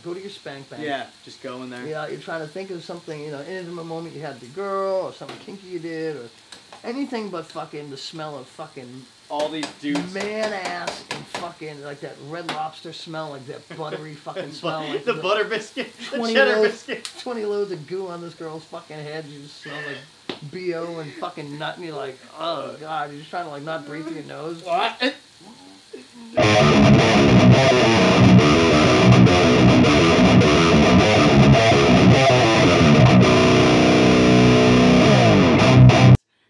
go to your spank bank. Yeah, just go in there. Yeah, you're trying to think of something, you know, intimate moment you had with your girl, or something kinky you did, or anything but fucking the smell of fucking all these dudes, man ass, and fucking like that Red Lobster smell, like that buttery fucking smell, like the butter biscuit, the 20 cheddar loads, biscuit, 20 loads of goo on this girl's fucking head. You just smell like BO and fucking nut, and you're like, oh god, you're just trying to like not breathe through your nose. What?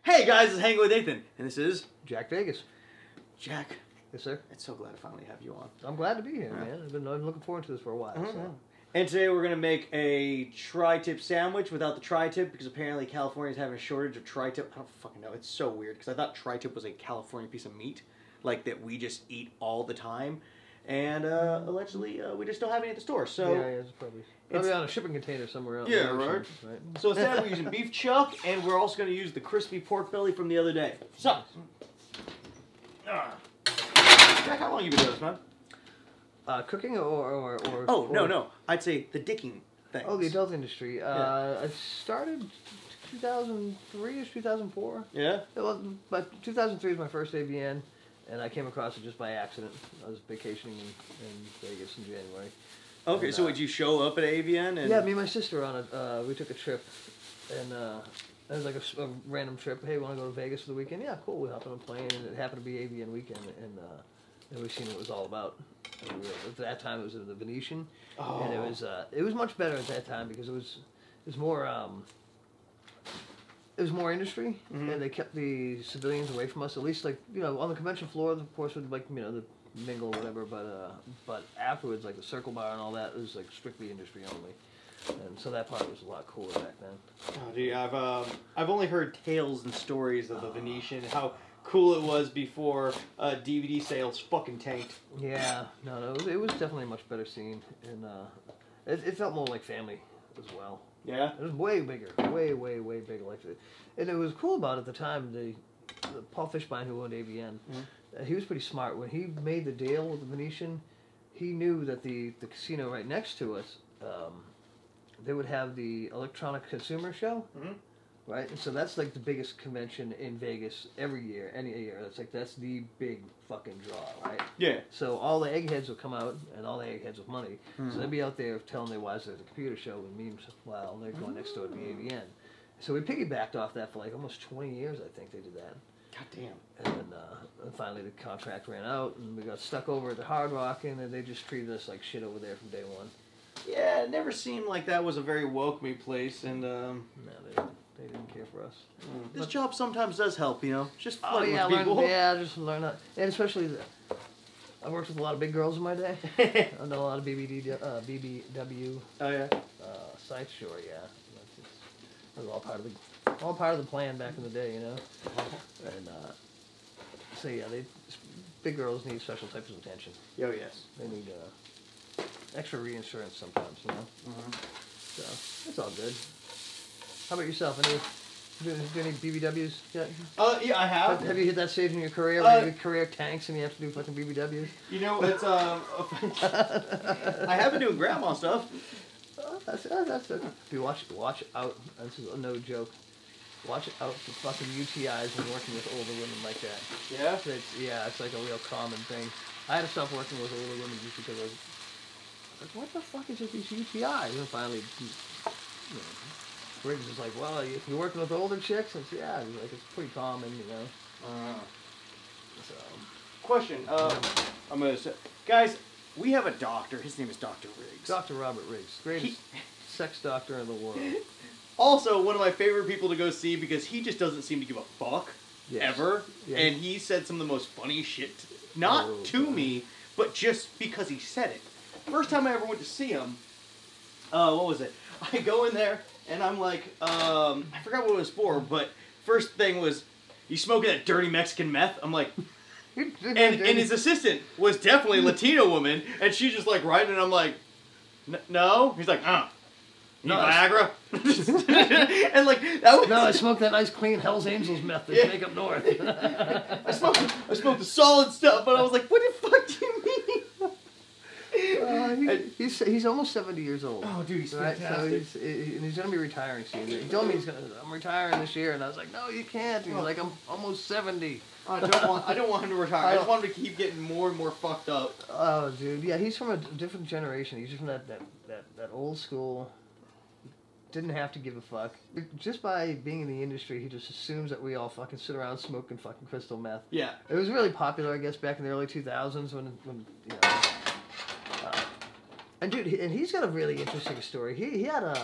Hey guys, it's Hanging with Nathan, and this is Jack Vegas. Jack. Yes, sir. It's so glad to finally have you on. I'm glad to be here, man. I've been looking forward to this for a while. So. And today we're gonna make a tri-tip sandwich without the tri-tip because apparently California's having a shortage of tri-tip. I don't fucking know. It's so weird because I thought tri-tip was a California piece of meat, like that we just eat all the time, and allegedly we just don't have any at the store. So yeah, it's probably on a shipping container somewhere else. Yeah, right. So instead we're using beef chuck, and we're also gonna use the crispy pork belly from the other day. So, Jack, how long you been doing this, man? Cooking or oh, no. I'd say the dicking thing. Oh, the adult industry. I started 2003-ish, 2004. Yeah? It was, but 2003 was my first AVN, and I came across it just by accident. I was vacationing in Vegas in January. Okay, and, so would you show up at AVN? And... Yeah, me and my sister on it. We took a trip, and it was like a random trip. Hey, want to go to Vegas for the weekend? Yeah, cool. We hopped on a plane, and it happened to be AVN weekend, and we seen what it was all about. At that time, it was in the Venetian, and it was much better at that time because it was more industry, and they kept the civilians away from us. At least, like, you know, on the convention floor, of course, with, like, you know, the mingle or whatever, but afterwards, like the circle bar and all that, it was like strictly industry only. And so that part was a lot cooler back then. Oh, dude, I've only heard tales and stories of the Venetian, how cool it was before DVD sales fucking tanked. Yeah, no, it was definitely a much better scene, and it felt more like family as well. Yeah, it was way bigger, way bigger. Like, and it was cool about it at the time. The Paul Fishbein, who owned AVN, he was pretty smart. When he made the deal with the Venetian, he knew that the casino right next to us, they would have the Electronic Consumer Show. Right, and so that's like the biggest convention in Vegas every year, any year. That's the big fucking draw, right? Yeah. So all the eggheads will come out, and all the eggheads with money. So they'll be out there telling their wives there's a computer show and memes while they're going next door to the AVN. So we piggybacked off that for like almost 20 years, I think they did that. God damn. And then finally the contract ran out, and we got stuck over at the Hard Rock, and they just treated us like shit over there from day one. Yeah, it never seemed like that was a very woke-me place, and No, they didn't care for us. This job sometimes does help, you know. Just flirt with people. Just learn that. And especially, I worked with a lot of big girls in my day. I've done a lot of BBW. Oh yeah. Sites, sure, yeah. That was all part of the plan back in the day, you know. And so yeah, big girls need special types of attention. Oh yes. They need extra reinsurance sometimes, you know. So it's all good. How about yourself? Do any BBWs yet? Yeah, I have. Have you hit that stage in your career where your career tanks and you have to do fucking BBWs? You know, it's I have been doing grandma stuff. That's it. Dude, watch out. This is no joke. Watch out for fucking UTIs when working with older women like that. Yeah? It's like a real common thing. I had to stop working with older women just because I was like, what the fuck is with these UTIs? And finally, you know, Briggs is like, well, if you're working with older chicks, it's, yeah, like, it's pretty common, you know. So, question. I'm gonna say, guys, we have a doctor. His name is Dr. Riggs. Dr. Robert Riggs, greatest sex doctor in the world. Also, one of my favorite people to go see because he just doesn't seem to give a fuck ever. Yes. And he said some of the most funny shit, not to me, but just because he said it. First time I ever went to see him, what was it? I go in there and I'm like, I forgot what it was for, but first thing was, you smoking that dirty Mexican meth? I'm like, and his assistant was definitely a Latino woman, and she's just like writing, and I'm like, no. He's like, no, Viagra? And like, that was... No, I smoked that nice clean Hell's Angels meth that you make up north. I smoked the solid stuff, but I was like, what the fuck do you mean? He's almost 70 years old. Oh, dude, he's right? fantastic. So he's going to be retiring soon. He told me I'm retiring this year, and I was like, no, you can't. He's like, I'm almost 70. I don't want him to retire. I just want him to keep getting more and more fucked up. Oh, dude, yeah, he's from a different generation. He's from that old school. Didn't have to give a fuck. Just by being in the industry, he just assumes that we all fucking sit around smoking fucking crystal meth. Yeah. It was really popular, I guess, back in the early 2000s when you know. And dude, he's got a really interesting story. He had a.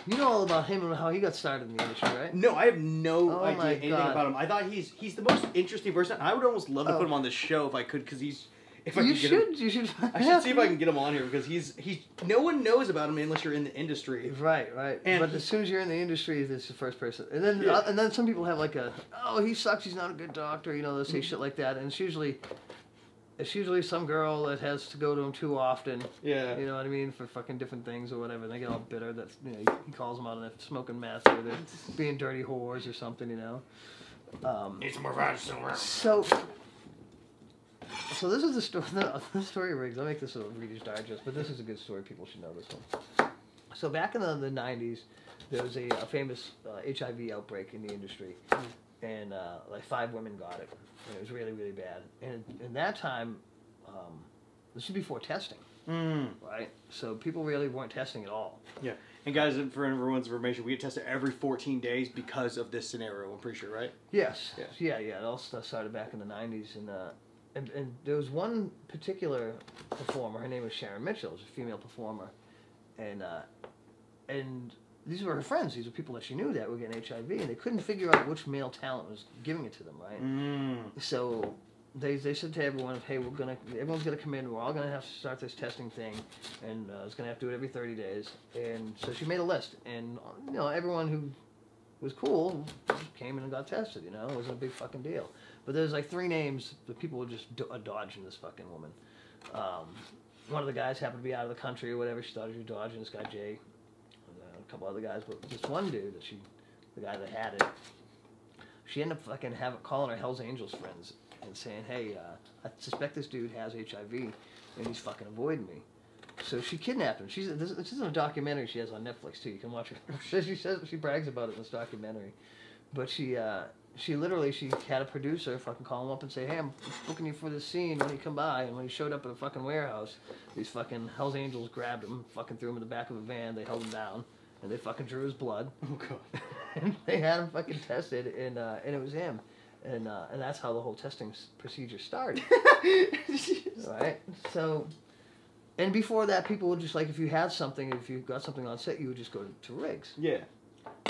You know all about him and how he got started in the industry, right? No, I have no idea anything about him. I thought he's the most interesting person. I would almost love to put him on this show if I could, because he's. You should see if I can get him on here, because he's no one knows about him unless you're in the industry. Right. And but as soon as you're in the industry, this is the first person. And then some people have like he sucks, he's not a good doctor, you know, they'll say shit like that, and it's usually some girl that has to go to him too often. Yeah. You know what I mean, for fucking different things or whatever. And they get all bitter that he calls them out on it, smoking meth or they're being dirty whores or something, you know. Need some more vibes. So this is the story of Riggs. I'll make this a Reader's Digest, but this is a good story. People should know this one. So back in the 90s, there was a famous HIV outbreak in the industry, and like 5 women got it. And it was really, really bad. And in that time, this was before testing, right? So people really weren't testing at all. Yeah. And guys, for everyone's information, we get tested every 14 days because of this scenario. I'm pretty sure, right? Yes. Yeah. It all started back in the 90s, and there was one particular performer. Her name was Sharon Mitchell. She was a female performer, and these were her friends. These were people that she knew that were getting HIV, and they couldn't figure out which male talent was giving it to them. Right. So they said to everyone, "Hey, everyone's gonna come in. We're all gonna have to start this testing thing, and it's gonna have to do it every 30 days." And so she made a list, and everyone who was cool came in and got tested. You know, it wasn't a big fucking deal. But there's like 3 names that people were just dodging this fucking woman. One of the guys happened to be out of the country or whatever. She thought she was dodging this guy Jay, and a couple other guys. But this one dude the guy that had it, she ended up fucking calling her Hell's Angels friends and saying, "Hey, I suspect this dude has HIV, and he's fucking avoiding me." So she kidnapped him. This is a documentary she has on Netflix too. You can watch it. She brags about it in this documentary, but she had a producer fucking call him up and say, "Hey, I'm booking you for this scene. When you come by?" And when he showed up at a fucking warehouse, these fucking Hell's Angels grabbed him, fucking threw him in the back of a van. They held him down, and they fucking drew his blood. Oh god. And they had him fucking tested, and it was him, and that's how the whole testing procedure started. Right. So. And before that, people would just, like, if you got something on set, you would just go to Riggs. Yeah.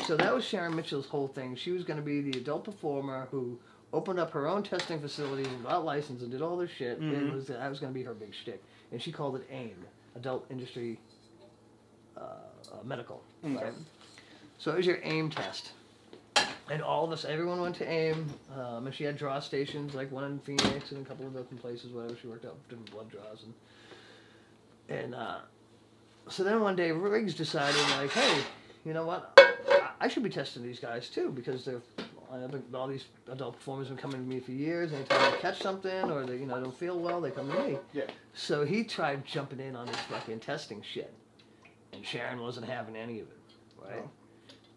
So that was Sharon Mitchell's whole thing. She was going to be the adult performer who opened up her own testing facilities and got licensed and did all this shit. And that was going to be her big shtick. And she called it AIM, Adult Industry Medical. Right? So it was your AIM test. And everyone went to AIM. And she had draw stations, like one in Phoenix and a couple of different places, whatever. She worked out different blood draws. And so then one day Riggs decided, like, hey, you know what? I should be testing these guys too, because all these adult performers have been coming to me for years. Anytime they catch something or they don't feel well, they come to me. Yeah. So he tried jumping in on this fucking testing shit, and Sharon wasn't having any of it, right? Oh.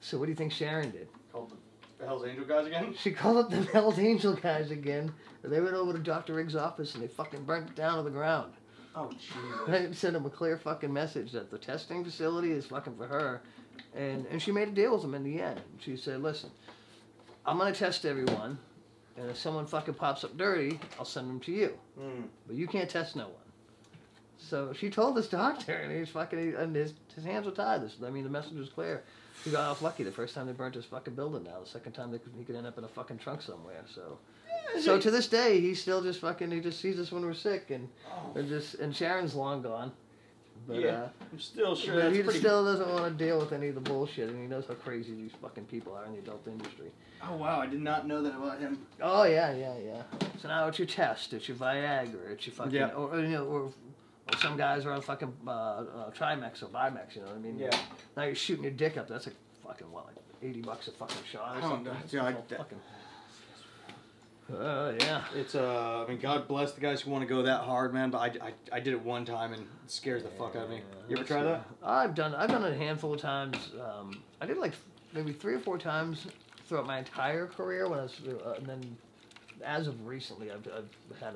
So what do you think Sharon did? Called the Hell's Angel guys again? She called up the Hell's Angel guys again. And they went over to Dr. Riggs' office and they fucking burnt it down to the ground. Oh, Jesus. I sent him a clear fucking message that the testing facility is fucking for her. And she made a deal with him in the end. She said, listen, I'm going to test everyone. And if someone fucking pops up dirty, I'll send them to you. But you can't test no one. So she told this doctor, and his hands were tied. The message was clear. He got off lucky the first time they burnt his fucking building down. The second time he could end up in a fucking trunk somewhere. So to this day, he still just fucking, he just sees us when we're sick, and and Sharon's long gone. But, yeah, I'm still sure but he still doesn't want to deal with any of the bullshit, and he knows how crazy these fucking people are in the adult industry. Oh wow, I did not know that about him. Oh yeah. So now it's your test, it's your Viagra, it's your fucking, or some guys are on fucking Trimex or Bimex, you know what I mean? Yeah. Now you're shooting your dick up. That's like fucking what, like $80 a fucking shot or something? Yeah. It's I mean, God bless the guys who want to go that hard, man. But I did it one time and it scares the fuck out of me. You ever try that? I've done it a handful of times. I did like maybe 3 or 4 times throughout my entire career when I was, and then as of recently, I've had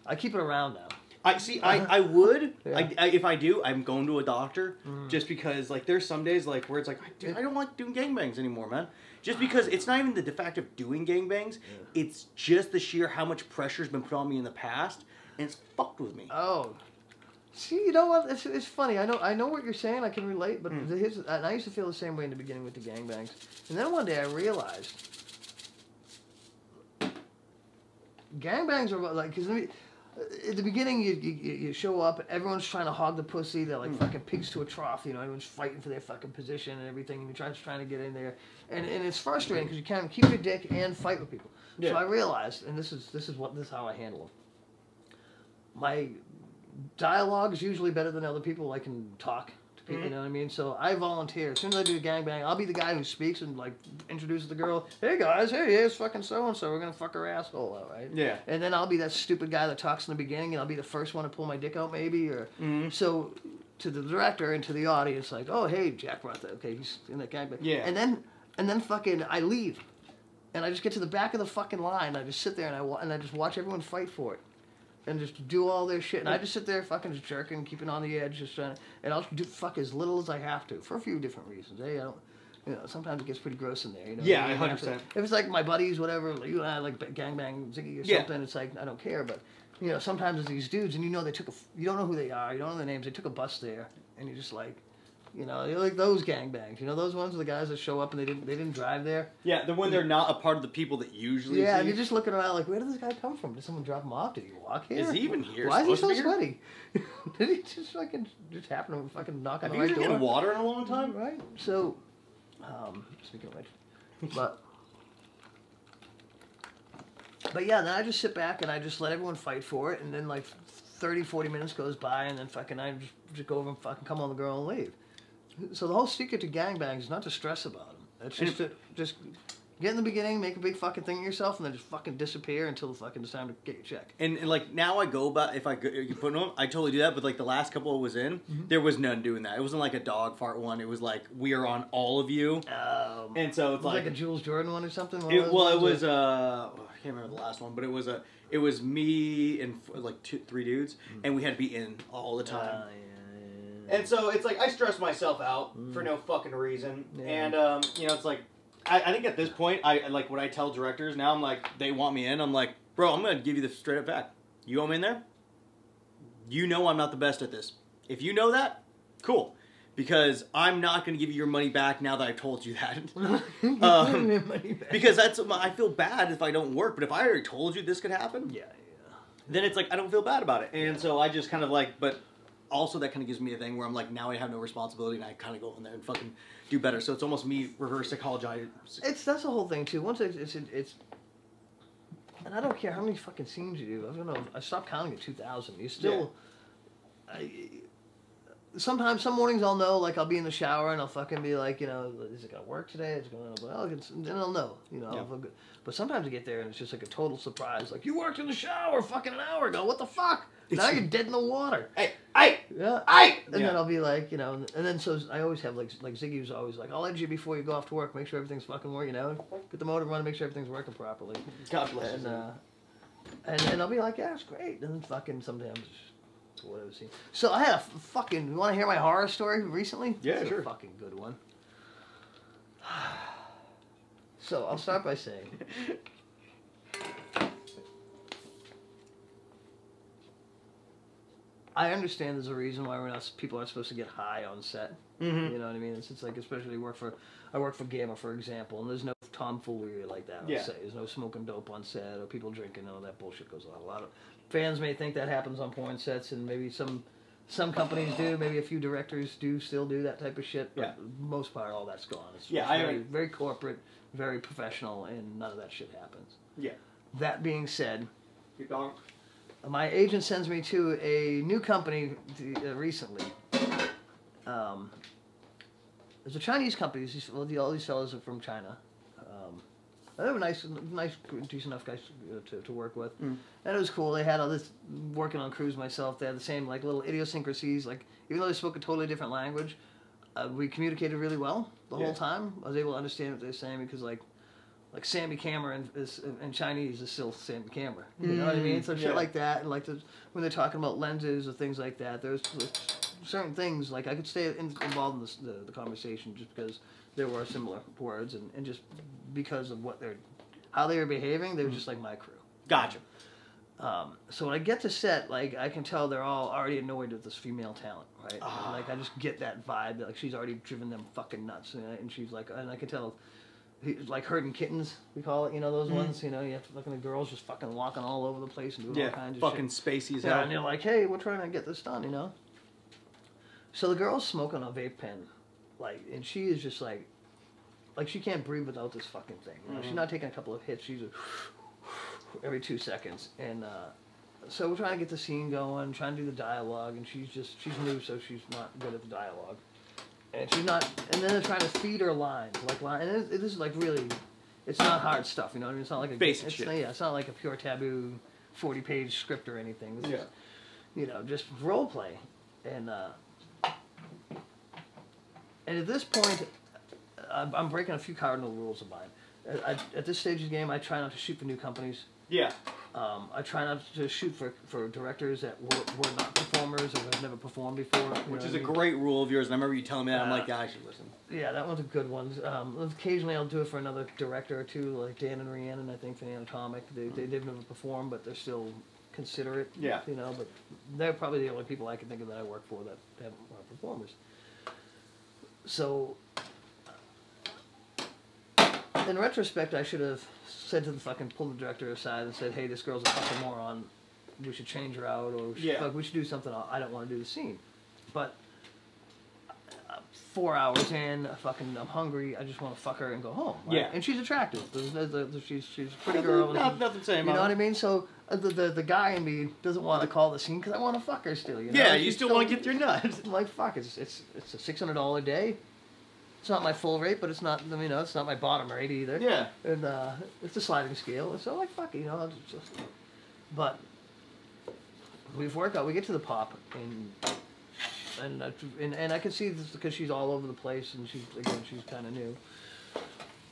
I keep it around now. I would. Yeah. If I do, I'm going to a doctor just because like there's some days like where it's like I don't like doing gangbangs anymore, man. Just because it's not even the fact of doing gangbangs, it's just the sheer how much pressure's been put on me in the past, and it's fucked with me. Oh, see, you know what? It's funny. I know what you're saying. I can relate, but and I used to feel the same way in the beginning with the gangbangs, and then one day I realized gangbangs are like because at the beginning, you show up, everyone's trying to hog the pussy. They're like fucking pigs to a trough, you know. Everyone's fighting for their fucking position and everything, and you're trying to get in there, and it's frustrating because you can't keep your dick and fight with people. Yeah. So I realized, and this is how I handle them. My dialogue is usually better than other people. I can talk to people, you know what I mean. So I volunteer. As soon as I do a gangbang, I'll be the guy who speaks and like introduces the girl. Hey guys, hey, here's fucking so and so. We're gonna fuck her asshole out, right? Yeah. And then I'll be that stupid guy that talks in the beginning, and I'll be the first one to pull my dick out, maybe, or so to the director and to the audience, like, oh hey, Jack brought that. Okay, he's in that gangbang. Yeah. And then fucking I leave, and I just get to the back of the fucking line. I just sit there and I just watch everyone fight for it. And just do all their shit, and I just sit there fucking just jerking, keeping on the edge, just trying to, and I'll do fuck as little as I have to for a few different reasons. I don't, you know, sometimes it gets pretty gross in there. You know, yeah, 100%. If it's like my buddies, whatever, like you and I like gangbang Ziggy or something, it's like I don't care. But you know, sometimes it's these dudes, and you know they took you don't know who they are, you don't know their names. They took a bus there, and you're just like. You know, you're like those gangbangs. You know, those ones are the guys that show up and they didn't drive there. Yeah, the when they're not a part of the people that usually. Yeah, see. and you're just looking around like, where did this guy come from? Did someone drop him off? Did he walk here? Is he even here? Why is he so sweaty? Did he just fucking happen to fucking knock on the right door? Have you been getting water in a long time? Right. So, speaking of which, but yeah, then I just sit back and I just let everyone fight for it, and then like 30, 40 minutes goes by, and then fucking I just go over and fucking come on the girl and leave. So the whole secret to gangbangs is not to stress about them. It's just to just get in the beginning, make a big fucking thing of yourself, and then just fucking disappear until fucking it's time to get your check. And like now I go about if I go, you put them, I totally do that. But like the last couple I was in, there was none doing that. It wasn't like a dog fart one. It was like we are on all of you. And so it's like a Jules Jordan one or something. It was I can't remember the last one, but it was me and like 3 dudes, and we had to be in all the time. And so it's like I stress myself out for no fucking reason, and you know it's like I think at this point I like when I tell directors now I'm like they want me in I'm like bro I'm gonna give you the straight up fact you want me in there, you know I'm not the best at this. If you know that, cool, because I'm not gonna give you your money back now that I've told you that. Because that's I feel bad if I don't work, but if I already told you this could happen, then it's like I don't feel bad about it, and so I just kind of like but. Also, that kind of gives me a thing where I'm like, now I have no responsibility, and I kind of go in there and fucking do better. So it's almost me reverse psychologizing. That's the whole thing too. Once it's, and I don't care how many fucking scenes you do. I don't know. I stopped counting at 2,000. You still, sometimes some mornings I'll know. Like I'll be in the shower and I'll fucking be like, you know, is it gonna work today? Is it gonna? Well, then I'll know. You know. Yeah. But sometimes you get there and it's just like a total surprise. Like you worked in the shower fucking an hour ago. What the fuck? Now you're dead in the water. Hey. And then I'll be like, you know, and then so I always have like Ziggy was always like, I'll edge you before you go off to work, make sure everything's fucking working, you know, get the motor running, make sure everything's working properly. God bless. And I'll be like, yeah, it's great. And then fucking sometimes, whatever. So I had a fucking. You want to hear my horror story recently? Yeah, it's sure. A fucking good one. So I'll start by saying. I understand there's a reason why people aren't supposed to get high on set. Mm-hmm. You know what I mean? It's like, especially I work for Gamma, for example, and there's no tomfoolery like that. I'll say there's no smoking dope on set or people drinking. All that bullshit goes on. A lot of fans may think that happens on porn sets, and maybe some companies do. Maybe a few directors still do that type of shit. But for the most part, all that's gone. It's very corporate, very professional, and none of that shit happens. Yeah. That being said. Keep going. My agent sends me to a new company recently. There's a Chinese company. All these fellas are from China. They were nice, decent enough guys to work with, and it was cool. They had all this working on crews myself. They had the same like little idiosyncrasies. Like even though they spoke a totally different language, we communicated really well the whole time. I was able to understand what they were saying because like Sammy Camera in Chinese is still Sammy Camera. You know what I mean? So shit like that, and like when they're talking about lenses or things like that, there's certain things like I could stay involved in the conversation just because there were similar words and just because of how they were behaving, they were just like my crew. Gotcha. So when I get to set, like I can tell they're all already annoyed with this female talent, right? Like I just get that vibe that like she's already driven them fucking nuts, and she's like, and I can tell. Like herding kittens, we call it, those ones, you have to look at the girls just fucking walking all over the place and doing all kinds of fucking shit. spacey as hell. hell. And they're like, hey, we're trying to get this done, So the girl's smoking a vape pen, like, and she is just like she can't breathe without this fucking thing. She's not taking a couple of hits, she's every 2 seconds. And so we're trying to get the scene going, trying to do the dialogue, and she's new, so she's not good at the dialogue. And she's not, and then they're trying to feed her lines, and this is like really, it's not hard stuff, you know what I mean? It's not like a basic shit. Yeah, it's not like a pure taboo 40-page script or anything. This is, just role play, and at this point, I'm breaking a few cardinal rules of mine. At this stage of the game, I try not to shoot for new companies. Yeah. I try not to shoot for directors that were not performers or have never performed before. Which is a great rule of yours, and I remember you telling me that. I'm like, yeah, I should listen. Yeah, that one's a good one. Occasionally I'll do it for another director or two, like Dan and Rhiannon, I think, for Anatomic. They've never performed, but they're still considerate. Yeah. But they're probably the only people I can think of that I work for that are performers. So, in retrospect, I should have said to pulled the director aside and said, hey, this girl's a fucking moron. We should change her out, or we should do something. I don't want to do the scene. But 4 hours in, I'm hungry. I just want to fuck her and go home. Right? Yeah. And she's attractive. She's a pretty girl. Nothing saying about You know what I mean? So the guy in me doesn't want to call the scene because I want to fuck her still. Yeah, you still want to get your nuts. Like, fuck, it's a $600 a day. It's not my full rate, but it's not, it's not my bottom rate either. Yeah. And it's a sliding scale. And so, like, fuck it, But we've worked out. We get to the pop, and I can see this because she's all over the place, and she's kind of new.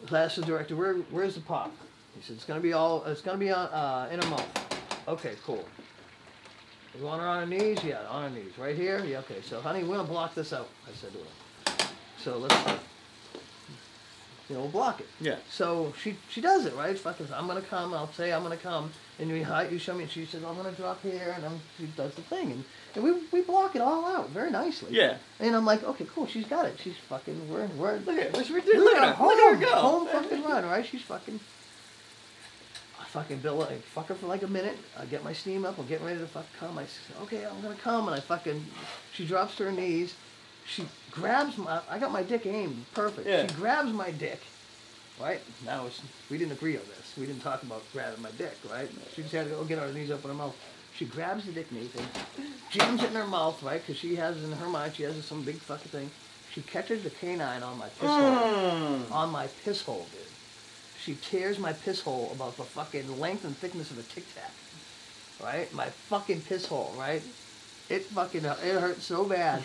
So I asked the director, where's the pop? He said, it's gonna be on in her mouth. Okay, cool. You want her on her knees? Yeah, on her knees. Right here? Yeah, okay. So, honey, we're gonna block this out, I said to her. So let's, we'll block it. Yeah. So she does it, right? Fucking, I'm gonna come. I'll say I'm gonna come, and you show me, and she says I'm gonna drop here, and she does the thing, and we block it all out very nicely. Yeah. And I'm like, okay, cool. She's got it. She's fucking. We're look at this. Look at her. Look at her go. Home fucking run, right? She's fucking. I fuck her for like a minute. I get my steam up. I'm getting ready to come. I say, okay, I'm gonna come, and she drops to her knees. She grabs I got my dick aimed perfect. Yeah. She grabs my dick, right? Now we didn't agree on this. We didn't talk about grabbing my dick, right? She just had to go get her knees up in her mouth. She grabs the dick knee thing, jams it in her mouth, right? Because she has, in her mind, she has some big fucking thing. She catches the canine on my piss hole. On my piss hole, dude. She tears my piss hole about the fucking length and thickness of a Tic Tac, right? My fucking piss hole, right? It hurt so bad.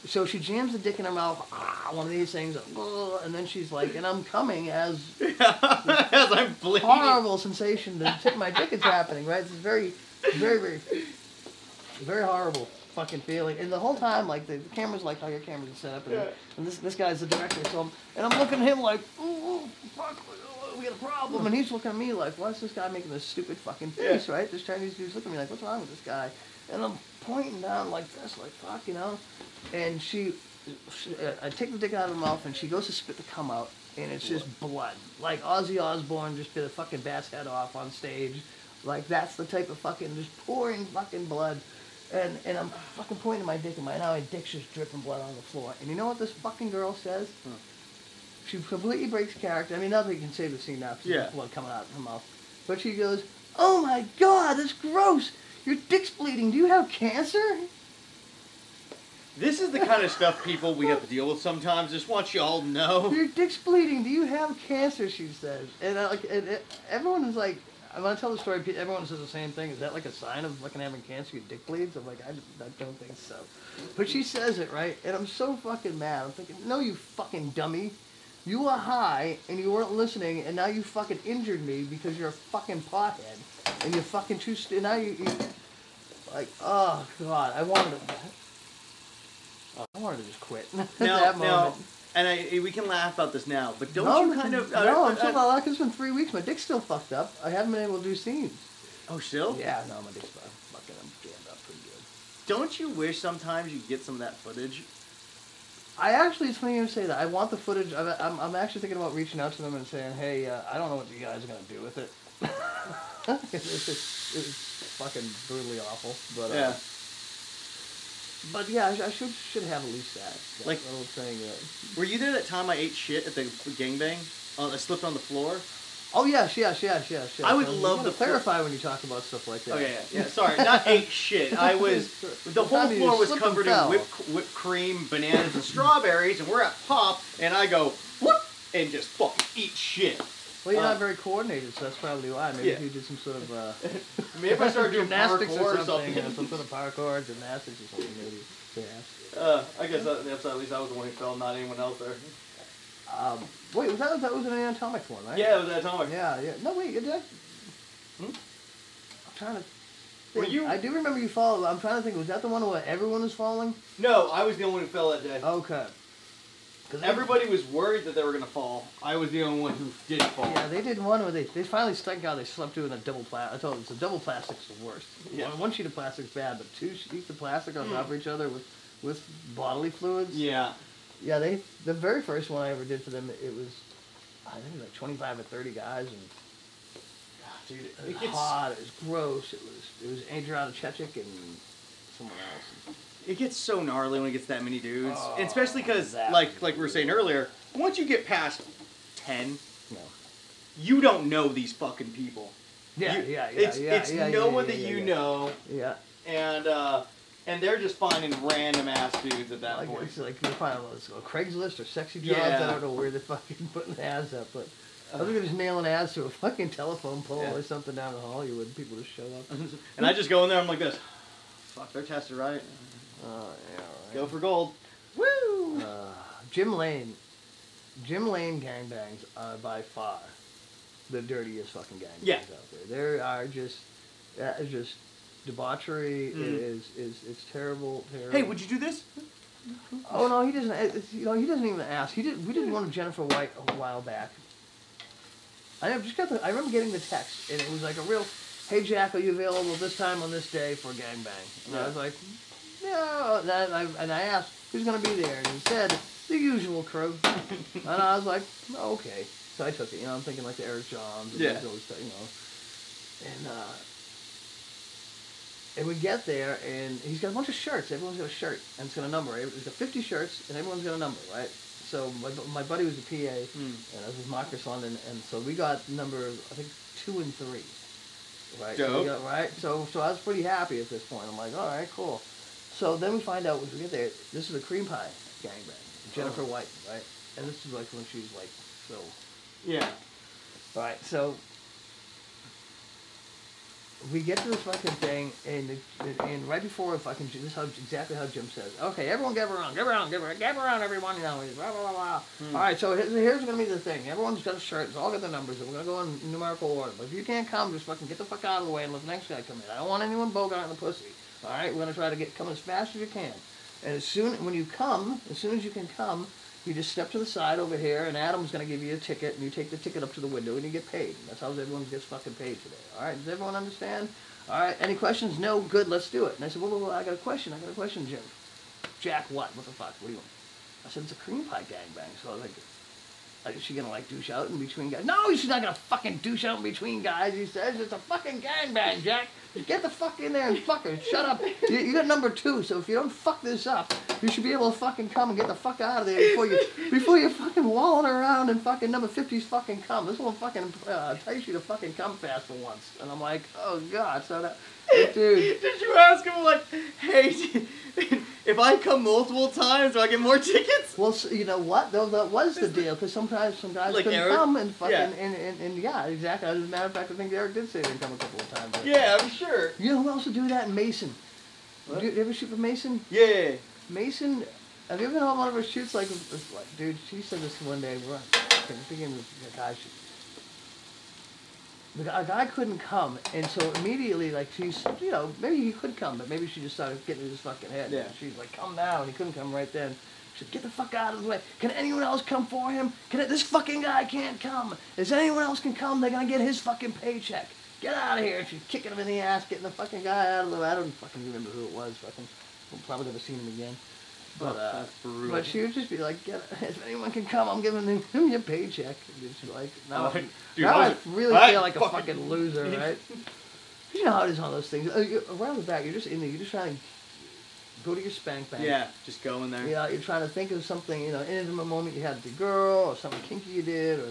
So she jams the dick in her mouth, one of these things, and then she's like, and I'm coming as I'm bleeding. Horrible sensation. The tip of my dick is happening, right? It's very, very, very, very horrible fucking feeling. And the whole time, like, the camera's like how your camera's set up, and this guy's the director, so I'm looking at him like, oh, fuck, we got a problem. And he's looking at me like, why is this guy making this stupid fucking face, right? This Chinese dude's looking at me like, what's wrong with this guy? And I'm pointing down like this, like, fuck, And I take the dick out of her mouth, and she goes to spit the cum out, and it's just blood. Like Ozzy Osbourne just bit a fucking bat's head off on stage. Like, that's the type of fucking, just pouring fucking blood. And I'm fucking pointing to my dick, and now my dick's just dripping blood on the floor. And you know what this fucking girl says? She completely breaks character. I mean, not that you can save the scene now, because there's blood coming out of her mouth. But she goes, oh my god, that's gross! Your dick's bleeding. Do you have cancer? This is the kind of stuff people we have to deal with sometimes. Just want you all to know. Your dick's bleeding. Do you have cancer? She says. And everyone is like, when I tell the story, everyone says the same thing. Is that like a sign of fucking having cancer? Your dick bleeds? I'm like, I don't think so. But she says it, right? And I'm so fucking mad. I'm thinking, no, you fucking dummy. You were high and you weren't listening, and now you fucking injured me because you're a fucking pothead. And you're fucking too... now you... Like, oh, God. I wanted to just quit. Now, and we can laugh about this now, but don't you kind of... No, I'm still not like it's been 3 weeks. My dick's still fucked up. I haven't been able to do scenes. Oh, still? Yeah, no, my dick's fucking jammed up pretty good. Don't you wish sometimes you get some of that footage? I actually, it's funny you say that. I want the footage. I'm actually thinking about reaching out to them and saying, hey, I don't know what you guys are going to do with it. It was fucking brutally awful. But, yeah. But yeah, I should have at least that like little thing. Were you there that time I ate shit at the gangbang? I slipped on the floor. Oh yes. I would love to clarify when you talk about stuff like that. Okay, yeah. Sorry, not ate shit. I was the whole floor was covered in whipped cream, bananas, and strawberries, and we're at Pop, and I go whoop and just fucking eat shit. Well, you're not very coordinated, so that's probably why. Maybe if you did some sort of maybe if I started doing gymnastics parkour or something, some sort of parkour, gymnastics or something, maybe. I guess at least I was the one who fell, not anyone else there. Wait, that was an Anatomic one, right? Yeah, it was Anatomic. Yeah. No, wait, did I? I'm trying to think. Were you? I do remember you fall. I'm trying to think. Was that the one where everyone was falling? No, I was the only one who fell that day. Okay. Everybody was worried that they were going to fall. I was the only one who did fall. Yeah, they did one where they finally stuck out. They slept doing a double plastic. I told them, it's a double plastic's the worst. Yeah. One sheet of plastic's bad, but two sheets of plastic on top of each other with bodily fluids. Yeah. Yeah, the very first one I ever did for them, it was, I think it was like 25 or 30 guys, and dude, it was hot, it was gross, it was Adriana Chechik and someone else. It gets so gnarly when it gets that many dudes, and especially because, like we were saying earlier, once you get past 10, you don't know these fucking people. It's no one that you know. Yeah. And they're just finding random ass dudes at that point. It's like you find Craigslist or sexy jobs. I don't know where they're fucking putting ads up, but I was just nailing ads to a fucking telephone pole or something down in Hollywood. And people just show up. And I just go in there. I'm like this. Fuck, they're tested right. Yeah, right. Go for gold. Woo! Jim Lane gangbangs are by far the dirtiest fucking gangbangs out there. They are just debauchery. It's terrible. Hey, would you do this? Oh no, he doesn't. He doesn't even ask. We did one with Jennifer White a while back. I remember getting the text, and it was like a real, "Hey Jack, are you available this time on this day for a gangbang?" And I was like, "No." And I asked who's gonna be there, and he said the usual crew. And I was like, oh, "Okay." So I took it. I'm thinking like the Eric Johns, and those stuff, And we get there, and he's got a bunch of shirts. Everyone's got a shirt, and it's got a number. He's got 50 shirts, and everyone's got a number, right? So my buddy was the PA, and I was with Marcus London, and so we got number, I think, 2 and 3. Right? Dope. So I was pretty happy at this point. I'm like, all right, cool. So then we find out when we get there, this is a cream pie gangbang. Jennifer White, right? And this is like when she's like, so. Yeah. All right, so we get to this fucking thing, and right before fucking, this is exactly how Jim says. Okay, everyone get around, everyone. Blah, blah, blah. All right, so here's going to be the thing. Everyone's got a shirt. It's all got the numbers, and we're going to go in numerical order. But if you can't come, just fucking get the fuck out of the way and let the next guy come in. I don't want anyone bogarting the pussy. All right, we're going to try to come as fast as you can. And as soon as you can come, you just step to the side over here, and Adam's going to give you a ticket, and you take the ticket up to the window, and you get paid. That's how everyone gets fucking paid today. All right, does everyone understand? All right, any questions? No? Good, let's do it. And I said, well, I got a question, Jim. Jack, what? What the fuck? What do you want? I said, it's a cream pie gangbang. So I was like, is she going to, like, douche out in between guys? No, she's not going to fucking douche out in between guys, he says. It's a fucking gangbang, Jack. Just get the fuck in there and fuck her. Shut up. You got number 2, so if you don't fuck this up, you should be able to fucking come and get the fuck out of there before you fucking walling around and fucking number 50's fucking come. This will fucking entice you to fucking come fast for once. And I'm like, oh God. So that, dude. Did you ask him, like, hey, If I come multiple times, do I get more tickets? Well, so, you know what? Though that was the deal, because sometimes some guys Like couldn't Eric? come and fucking Yeah. and yeah, exactly. As a matter of fact, I think Eric did say they come a couple of times. Yeah, I'm sure. You know who else would do that? Mason. What? Do you ever shoot for Mason? Yeah. Mason, have you ever been on one of her shoots? Like, dude, she said this one day. We're thinking the guy shoot. A guy couldn't come, and so immediately, like, she's, you know, maybe he could come, but maybe she just started getting in his fucking head. Yeah. She's like, come now, and he couldn't come right then. She said, get the fuck out of the way. Can anyone else come for him? This fucking guy can't come. If anyone else can come, they're gonna get his fucking paycheck. Get out of here. And she's kicking him in the ass, getting the fucking guy out of the way. I don't fucking remember who it was. Fucking, we'll probably never seen him again. But, that's brutal. but she would just be like, if anyone can come, I'm giving him your paycheck. And she's like, no, Dude, now I really I feel like a fucking- fucking loser, right? You know how it is on those things. Around the back, you're just in there, you're just trying to go to your spank bank. Yeah, just go in there. Yeah, you're trying to think of something, you know, in a moment you had the girl, or something kinky you did, or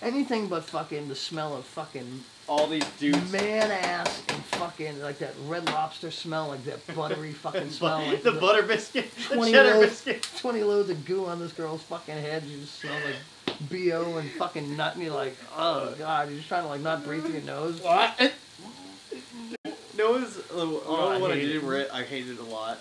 anything but fucking the smell of fucking All these dudes. man ass and fucking like that Red Lobster smell, like that buttery fucking smell. Like the butter biscuit, the 20 cheddar loads, biscuit. 20 loads of goo on this girl's fucking head. You just smell like BO and fucking nut, and you're like, oh god, you're just trying to like not breathe through your nose. What? No, it was I what I hate did it. where I hated it a lot.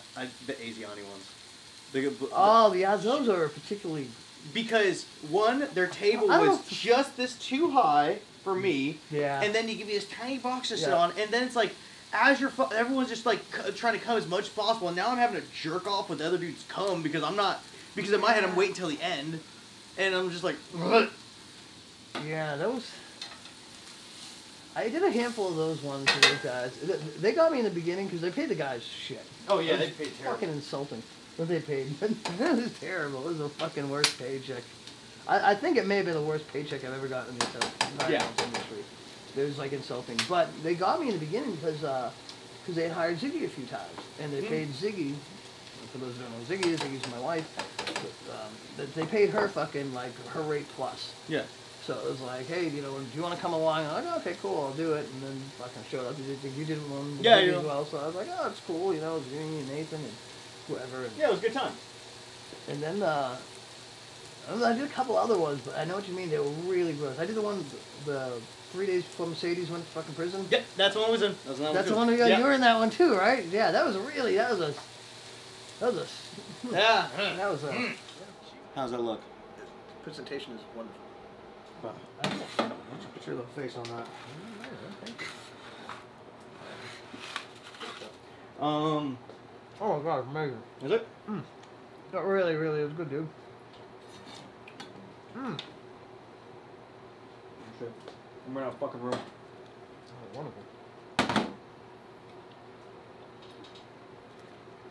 The Asiani ones. Oh, yeah, those are particularly. Because one, their table I don't was know. just this too high for me. Yeah. And then you give you this tiny box to sit Yeah. on, and then it's like, as you're, everyone's just like trying to come as much as possible. And now I'm having to jerk off with the other dudes come because I'm not, because in my head I'm waiting till the end, and I'm just like, Yeah, those. I did a handful of those ones for those guys. They got me in the beginning because they paid the guys shit. oh yeah, It was they paid terrible. Fucking insulting. What they paid. It was terrible. It was the fucking worst paycheck. I think it may have been the worst paycheck I've ever gotten in the entire Yeah. industry. It was like insulting. But they got me in the beginning because they had hired Ziggy a few times. And they paid Ziggy, for those who don't know Ziggy's my wife, but, they paid her fucking like her rate plus. Yeah. So it was like, hey, you know, do you want to come along? I'm like, okay, cool, I'll do it. And then fucking showed up. You did one with Yeah, Ziggy yeah. as well. So I was like, oh, it's cool, you know, it was me and Nathan and whoever. And, Yeah, it was a good time. and then I did a couple other ones, but I know what you mean. They were really gross. I did the one, the 3 days before Mercedes went to fucking prison. Yep, that's the one I was in. That's the one you were in that one too, right? Yeah, that was a. That was Yeah. a. How's that look? Presentation is wonderful. Why don't you put your little face on that? Oh my god, amazing. Is it? Not really, it was good, dude. Shit. I'm running out of fucking room. Oh, wonderful.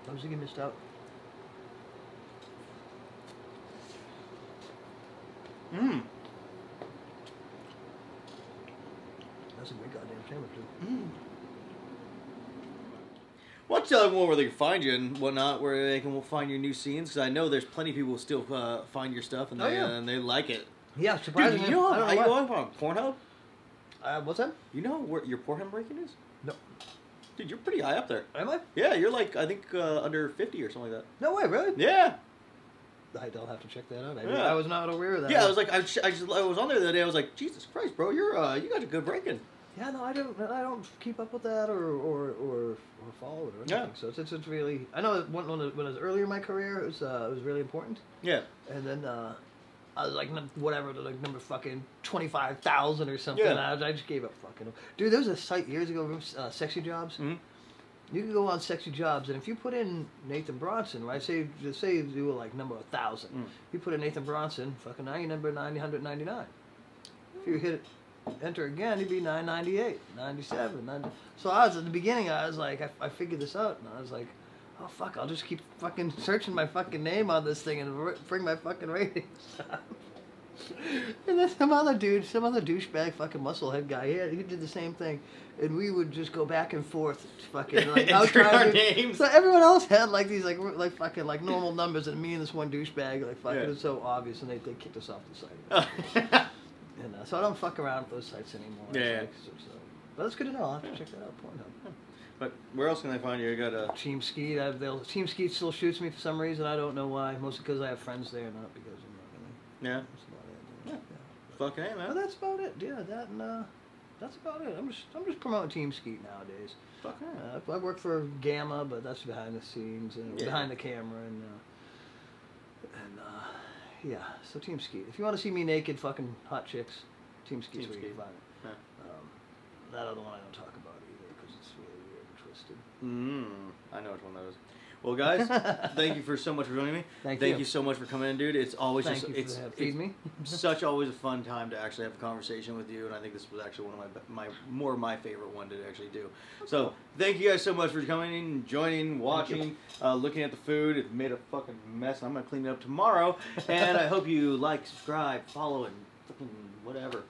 Oh, Ziggy missed out. Mmm. That's a great goddamn sandwich, dude. Why don't you tell everyone where they can find you and whatnot, where they can find your new scenes? Because I know there's plenty of people who still find your stuff and Oh, yeah. they like it. Yeah, Dude, surprisingly. you know I how don't you know go on Pornhub? what's that? You know where your Pornhub ranking is? No. Dude, you're pretty high up there. Am I? Yeah, you're like, I think, under 50 or something like No way, really? that. Yeah. I'll have to check that out. Yeah. I was not aware of that. Yeah, I was like, I was on there the other day. I was like, Jesus Christ, bro, you got a good ranking. Yeah, no, I don't keep up with that or follow it or anything. Yeah. So it's really. I know when it was earlier in my career, it was really important. Yeah. And then I was like whatever, like number fucking 25,000 or something. Yeah. I just gave up fucking. Dude, there was a site years ago, Sexy Jobs. Mm-hmm. You can go on Sexy Jobs, and if you put in Nathan Bronson, right? Say you were like number 1,000. You put in Nathan Bronson, fucking now you're number 999. If you hit it, enter again, you'd be 998, 97, 90. So I was at the beginning. I was like, I figured this out, and I was like, oh fuck, I'll just keep fucking searching my fucking name on this thing and bring my fucking ratings up. And then some other douchebag fucking musclehead guy, he did the same thing. And we would just go back and forth, fucking like Enter our names. So everyone else had like these like fucking like normal numbers, and me and this one douchebag like fucking it was so obvious, and they kicked us off the site. And so I don't fuck around with those sites anymore. Yeah. But that's good to know. I'll have to check that out. Pornhub. But where else can I find you? I got a Team Skeet. Team Skeet still shoots me for some reason. I don't know why. Mostly because I have friends there, not because I'm not yeah. That's about it. Yeah. Fucking hey, man. But that's about it. Yeah, that and that's about it. I'm just promoting Team Skeet nowadays. Fucking I work for Gamma, but that's behind the scenes and behind the camera and yeah. So Team Skeet. If you want to see me naked, fucking hot chicks, Team Skeet's where you can find it. Yeah. That other one I don't talk about either because it's really weird and twisted. I know which one that is. Well, guys, thank you so much for joining me. Thank you so much for coming in, dude. It's always it's me. such always a fun time to actually have a conversation with you, and I think this was actually one of my favorite one to actually do. So thank you guys so much for coming in, joining, watching, looking at the food. It made a fucking mess. I'm gonna clean it up tomorrow, and I hope you like, subscribe, follow, and fucking whatever.